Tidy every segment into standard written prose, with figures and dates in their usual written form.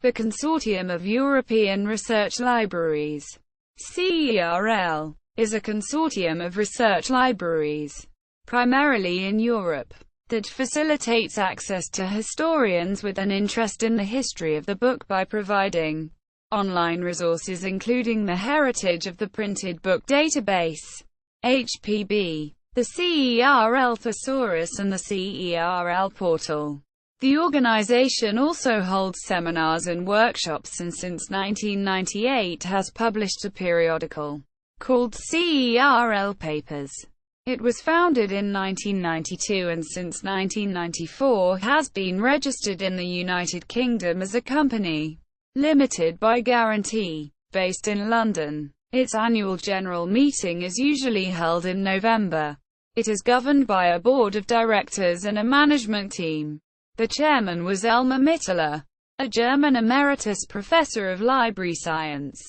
The Consortium of European Research Libraries, CERL, is a consortium of research libraries, primarily in Europe, that facilitates access to historians with an interest in the history of the book by providing online resources including the heritage of the printed book database, HPB, the CERL Thesaurus and the CERL Portal. The organization also holds seminars and workshops and since 1998 has published a periodical called CERL Papers. It was founded in 1992 and since 1994 has been registered in the United Kingdom as a company, limited by guarantee, based in London. Its annual general meeting is usually held in November. It is governed by a board of directors and a management team. The chairman was Elmar Mittler, a German emeritus professor of library science,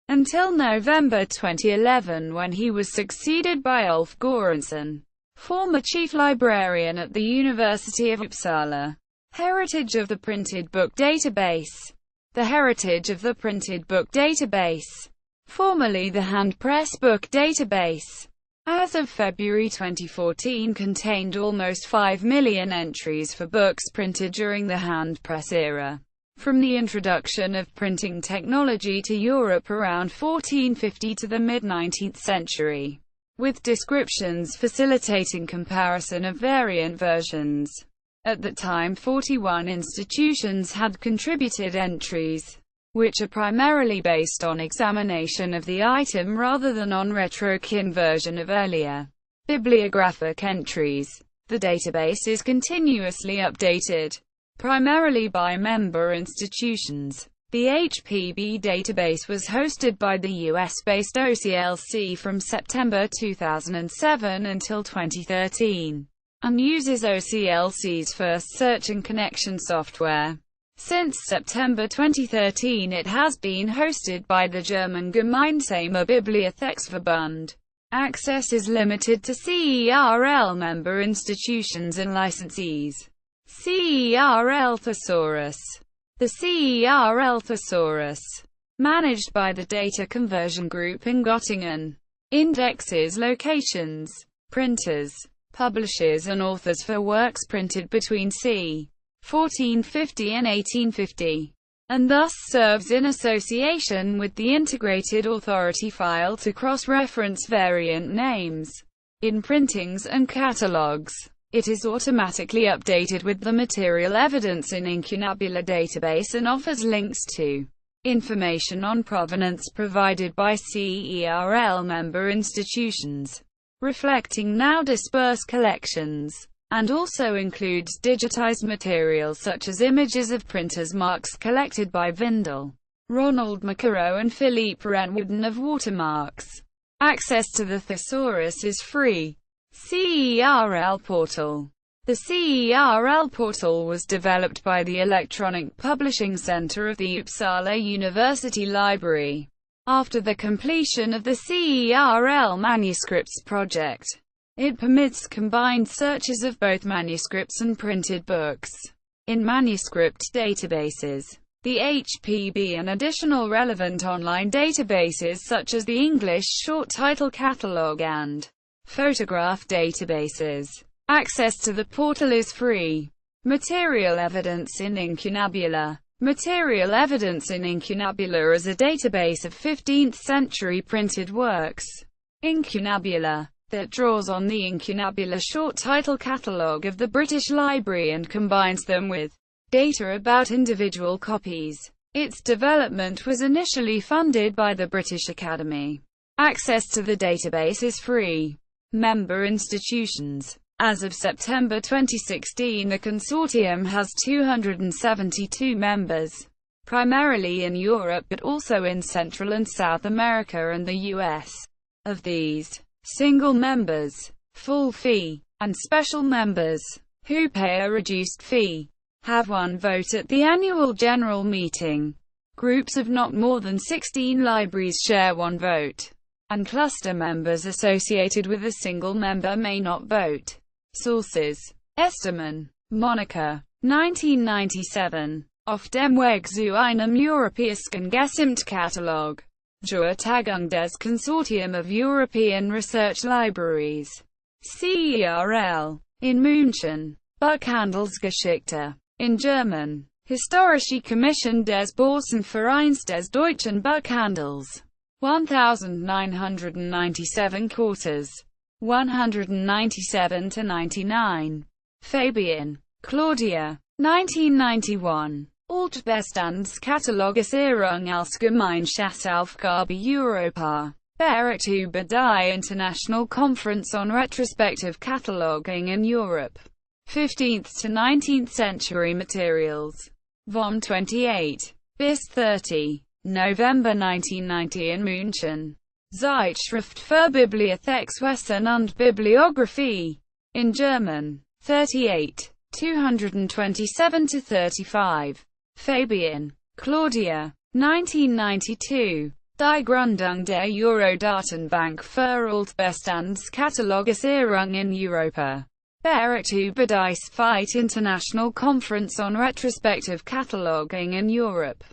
until November 2011 when he was succeeded by Ulf Göranson, former chief librarian at the University of Uppsala. Heritage of the printed book database. The heritage of the printed book database, formerly the hand-press book database, as of February 2014 contained almost 5 million entries for books printed during the hand-press era, from the introduction of printing technology to Europe around 1450 to the mid-19th century, with descriptions facilitating comparison of variant versions. At that time 41 institutions had contributed entries, which are primarily based on examination of the item rather than on retro-conversion of earlier bibliographic entries. The database is continuously updated, primarily by member institutions. The HPB database was hosted by the US-based OCLC from September 2007 until 2013, and uses OCLC's first search and connection software. Since September 2013 it has been hosted by the German Gemeinsame Bibliotheksverbund. Access is limited to CERL member institutions and licensees. CERL Thesaurus. The CERL Thesaurus, managed by the Data Conversion Group in Göttingen, indexes locations, printers, publishers and authors for works printed between c. 1450 and 1850, and thus serves in association with the Integrated Authority File to cross-reference variant names in printings and catalogues. It is automatically updated with the material evidence in Incunabula database and offers links to information on provenance provided by CERL member institutions, reflecting now dispersed collections, and also includes digitized materials such as images of printers' marks collected by Vindel, Ronald Macaro and Philippe Renwouden of Watermarks. Access to the thesaurus is free. CERL Portal. The CERL Portal was developed by the Electronic Publishing Center of the Uppsala University Library, after the completion of the CERL Manuscripts project. It permits combined searches of both manuscripts and printed books in manuscript databases, the HPB and additional relevant online databases such as the English Short Title Catalogue and photograph databases. Access to the portal is free. Material evidence in Incunabula. Material evidence in Incunabula is a database of 15th century printed works. Incunabula, that draws on the Incunabula short title catalogue of the British Library and combines them with data about individual copies. Its development was initially funded by the British Academy. Access to the database is free. Member institutions. As of September 2016, the consortium has 272 members, primarily in Europe but also in Central and South America and the US. Of these, single members, full fee, and special members, who pay a reduced fee, have one vote at the annual general meeting. Groups of not more than 16 libraries share one vote, and cluster members associated with a single member may not vote. Sources: Esterman, Monica, 1997. Auf dem Weg zu einem europäischen Gesamtkatalog. Zur Tagung des Consortium of European Research Libraries. CERL. In München. Buchhandelsgeschichte. In German. Historische Kommission des Börsenvereins des deutschen Buchhandels. 1997 quarters. 197-99. Fabian. Claudia. 1991. Altbestandskatalogisierung als Gemeinschaftsaufgabe Europa. Bericht über die International Conference on Retrospective Cataloging in Europe. 15th to 19th century materials. Vom 28 bis 30. November 1990 in München. Zeitschrift für Bibliothekswesen und Bibliographie. In German. 38. 227-35. Fabian. Claudia. 1992. Die Gründung der Eurodatenbank für Altbestandskatalogisierung in Europa. Bericht über die zweite International Conference on Retrospective Cataloging in Europe.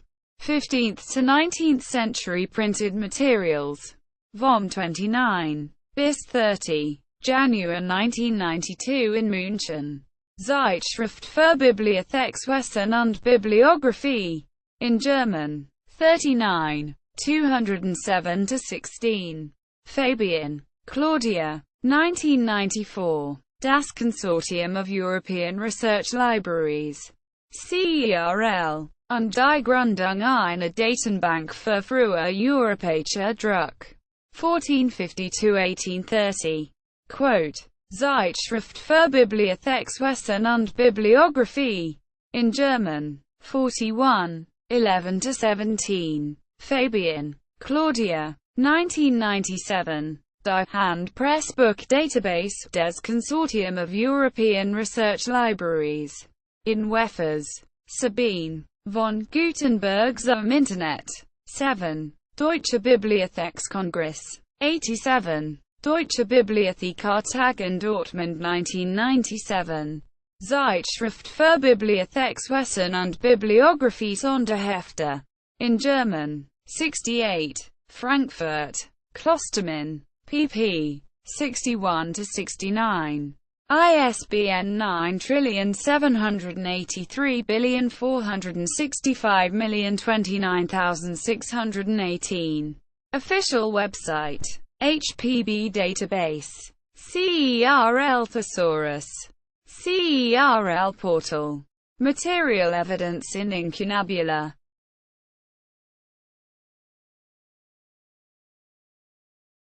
15th to 19th century printed materials. Vom 29 bis 30. January 1992 in München. Zeitschrift für Bibliothekswesen und Bibliographie. In German. 39. 207-16. Fabian. Claudia. 1994. Das Consortium of European Research Libraries. CERL. Und die Gründung einer Datenbank für frühe europäische Druck. 1450-1830. Quote. Zeitschrift für Bibliothekswesen und Bibliographie. In German. 41. 11-17. Fabian. Claudia. 1997. Die Handpressbook Database des Consortium of European Research Libraries. In Wefers. Sabine. Von Gutenberg zum Internet. 7. Deutsche Bibliothekskongress. 87. Deutsche Bibliothekar-Tag in Dortmund 1997. Zeitschrift für Bibliothekswesen und Bibliographie Sonderhefte. In German. 68. Frankfurt. Klostermann. pp. 61-69. ISBN 9783465029618. Official website. HPB database. CERL Thesaurus. CERL Portal. Material evidence in incunabula.